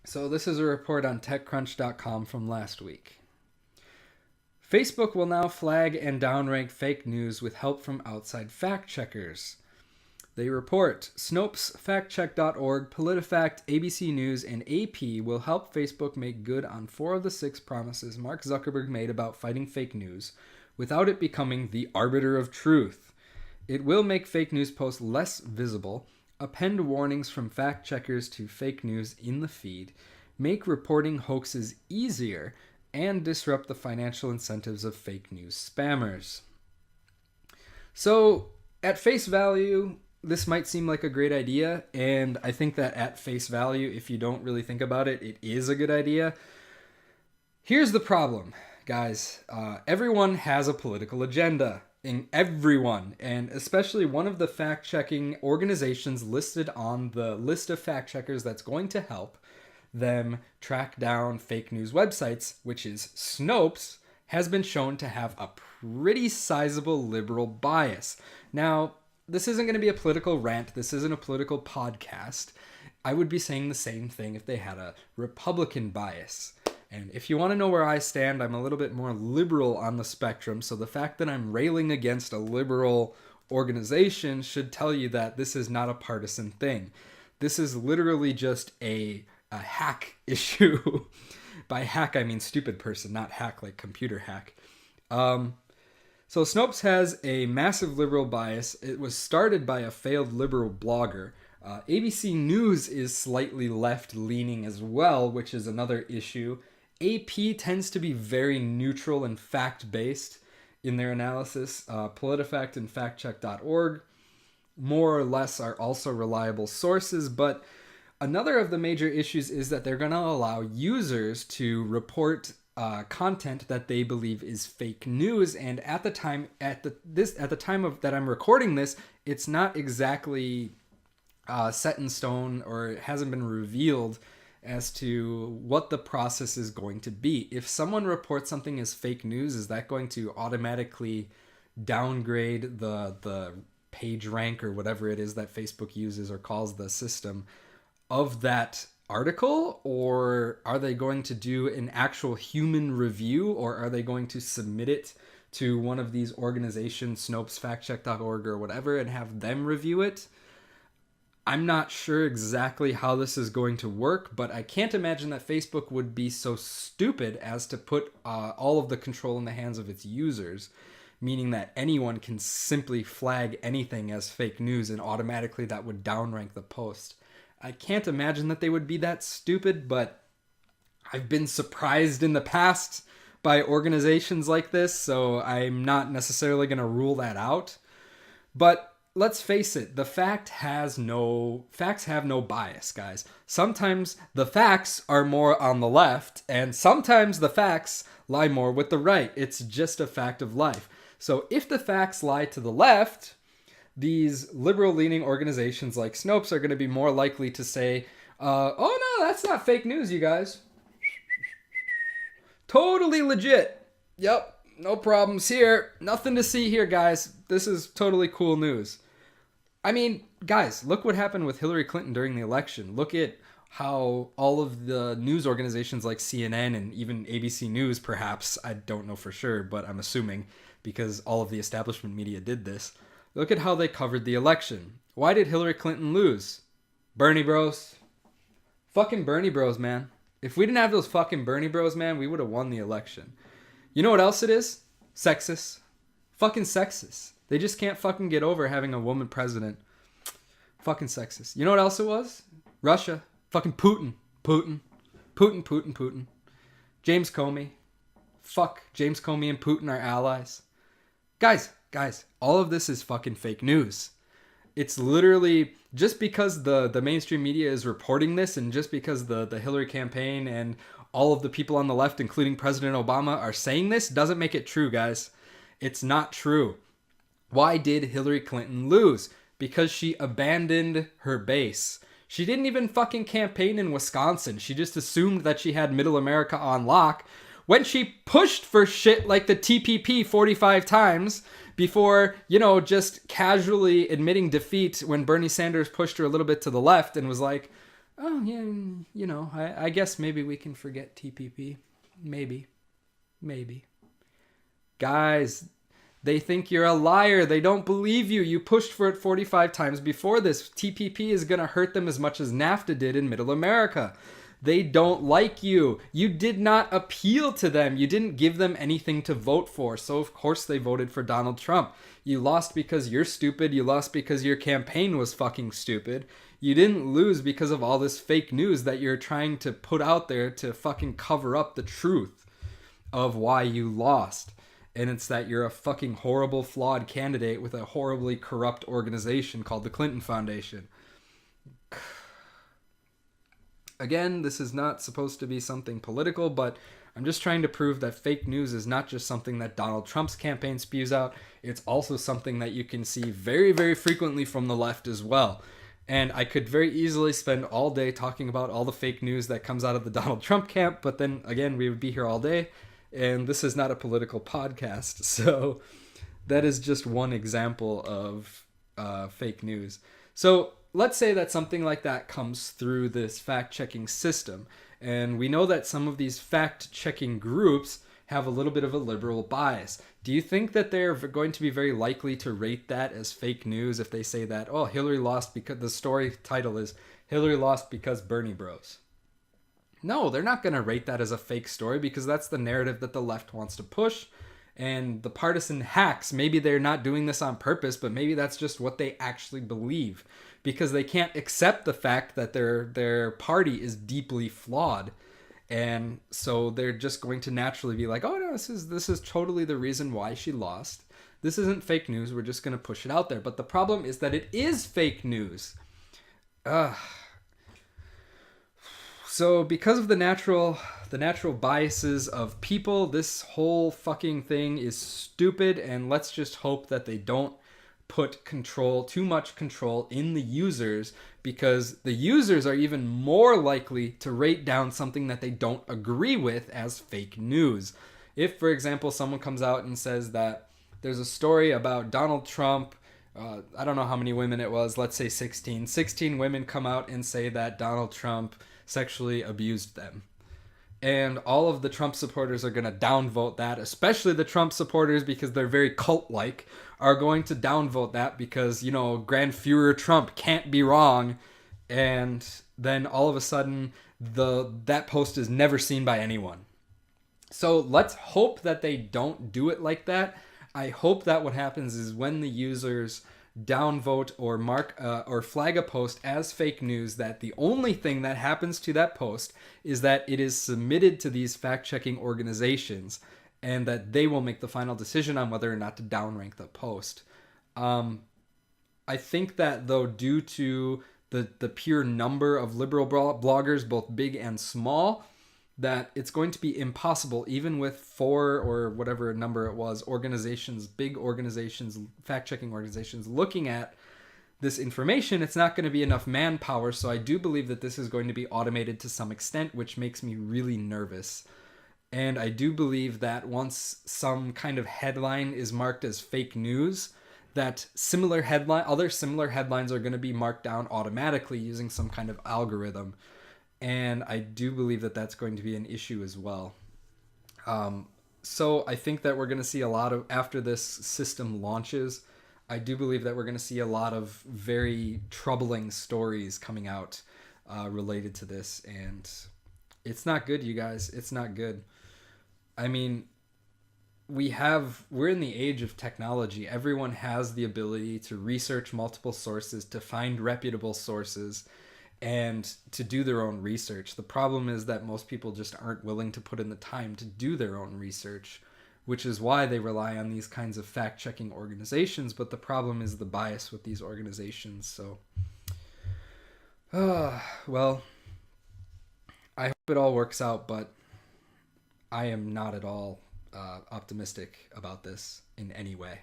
So this is a report on TechCrunch.com from last week. Facebook will now flag and downrank fake news with help from outside fact checkers. They report Snopes, FactCheck.org, PolitiFact, ABC News, and AP will help Facebook make good on 4 of the 6 promises Mark Zuckerberg made about fighting fake news without it becoming the arbiter of truth. It will make fake news posts less visible, append warnings from fact checkers to fake news in the feed, make reporting hoaxes easier, and disrupt the financial incentives of fake news spammers. So, at face value, this might seem like a great idea, and I think that at face value, if you don't really think about it, it is a good idea. Here's the problem, guys. Everyone has a political agenda. Everyone, and especially one of the fact-checking organizations listed on the list of fact-checkers that's going to help them track down fake news websites, which is Snopes, has been shown to have a pretty sizable liberal bias. Now, this isn't going to be a political rant. This isn't a political podcast. I would be saying the same thing if they had a Republican bias. And if you want to know where I stand, I'm a little bit more liberal on the spectrum. So the fact that I'm railing against a liberal organization should tell you that this is not a partisan thing. This is literally just a hack issue. By hack, I mean stupid person, not hack like computer hack. So Snopes has a massive liberal bias. It was started by a failed liberal blogger. ABC News is slightly left-leaning as well, which is another issue. AP tends to be very neutral and fact-based in their analysis. PolitiFact and FactCheck.org more or less are also reliable sources, but another of the major issues is that they're going to allow users to report content that they believe is fake news, and at the time that I'm recording this, it's not exactly set in stone, or it hasn't been revealed as to what the process is going to be. If someone reports something as fake news, is that going to automatically downgrade the page rank or whatever it is that Facebook uses or calls the system of that article, or are they going to do an actual human review, or are they going to submit it to one of these organizations, Snopes, FactCheck.org, or whatever, and have them review it? I'm not sure exactly how this is going to work, but I can't imagine that Facebook would be so stupid as to put all of the control in the hands of its users, meaning that anyone can simply flag anything as fake news and automatically that would downrank the post. I can't imagine that they would be that stupid, but I've been surprised in the past by organizations like this, so I'm not necessarily going to rule that out. But let's face it, the facts have no bias, guys. Sometimes the facts are more on the left, and sometimes the facts lie more with the right. It's just a fact of life. So if the facts lie to the left, these liberal-leaning organizations like Snopes are going to be more likely to say, oh no, that's not fake news, you guys. Totally legit. Yep, no problems here. Nothing to see here, guys. This is totally cool news. I mean, guys, look what happened with Hillary Clinton during the election. Look at how all of the news organizations like CNN and even ABC News, perhaps, I don't know for sure, but I'm assuming because all of the establishment media did this. Look at how they covered the election. Why did Hillary Clinton lose? Bernie bros. Fucking Bernie bros, man. If we didn't have those fucking Bernie bros, man, we would have won the election. You know what else it is? Sexist. Fucking sexist. They just can't fucking get over having a woman president. Fucking sexist. You know what else it was? Russia. Fucking Putin. Putin. James Comey. Fuck. James Comey and Putin are allies. Guys, all of this is fucking fake news. It's literally just because the mainstream media is reporting this, and just because the Hillary campaign and all of the people on the left, including President Obama, are saying this, doesn't make it true, guys. It's not true. Why did Hillary Clinton lose? Because she abandoned her base. She didn't even fucking campaign in Wisconsin. She just assumed that she had Middle America on lock when she pushed for shit like the TPP 45 times before, just casually admitting defeat when Bernie Sanders pushed her a little bit to the left and was like, Oh, yeah, I guess maybe we can forget TPP. Maybe. Maybe. Guys, they think you're a liar. They don't believe you. You pushed for it 45 times before this. TPP is going to hurt them as much as NAFTA did in Middle America. They don't like you. You did not appeal to them. You didn't give them anything to vote for. So, of course, they voted for Donald Trump. You lost because you're stupid. You lost because your campaign was fucking stupid. You didn't lose because of all this fake news that you're trying to put out there to fucking cover up the truth of why you lost. And it's that you're a fucking horrible, flawed candidate with a horribly corrupt organization called the Clinton Foundation. Again, this is not supposed to be something political, but I'm just trying to prove that fake news is not just something that Donald Trump's campaign spews out. It's also something that you can see very, very frequently from the left as well. And I could very easily spend all day talking about all the fake news that comes out of the Donald Trump camp, but then again, we would be here all day. And this is not a political podcast, so that is just one example of fake news. So let's say that something like that comes through this fact-checking system, and we know that some of these fact-checking groups have a little bit of a liberal bias. Do you think that they're going to be very likely to rate that as fake news if they say that, oh, Hillary lost because the story title is Hillary lost because Bernie bros? No, they're not going to rate that as a fake story because that's the narrative that the left wants to push. And the partisan hacks, maybe they're not doing this on purpose, but maybe that's just what they actually believe because they can't accept the fact that their party is deeply flawed. And so they're just going to naturally be like, oh no, this is totally the reason why she lost. This isn't fake news. We're just going to push it out there. But the problem is that it is fake news. So because of the natural biases of people, this whole fucking thing is stupid, and let's just hope that they don't put too much control in the users, because the users are even more likely to rate down something that they don't agree with as fake news. If, for example, someone comes out and says that there's a story about Donald Trump, I don't know how many women it was, let's say 16 women come out and say that Donald Trump sexually abused them. And all of the Trump supporters are going to downvote that, especially the Trump supporters, because they're very cult-like, are going to downvote that because, Grand Führer Trump can't be wrong. And then all of a sudden, that post is never seen by anyone. So let's hope that they don't do it like that. I hope that what happens is when the users downvote or mark or flag a post as fake news, that the only thing that happens to that post is that it is submitted to these fact-checking organizations and that they will make the final decision on whether or not to downrank the post. I think that, though, due to the pure number of liberal bloggers, both big and small, that it's going to be impossible, even with 4 or whatever number it was, organizations, big organizations, fact-checking organizations looking at this information, it's not going to be enough manpower. So I do believe that this is going to be automated to some extent, which makes me really nervous. And I do believe that once some kind of headline is marked as fake news, that other similar headlines are going to be marked down automatically using some kind of algorithm. And I do believe that that's going to be an issue as well. So I think that we're going to see a lot of, after this system launches, I do believe that we're going to see a lot of very troubling stories coming out related to this. And it's not good, you guys. It's not good. I mean, we're in the age of technology. Everyone has the ability to research multiple sources, to find reputable sources, and to do their own research. The problem is that most people just aren't willing to put in the time to do their own research, which is why they rely on these kinds of fact-checking organizations. But the problem is the bias with these organizations. So, well, I hope it all works out, but I am not at all optimistic about this in any way.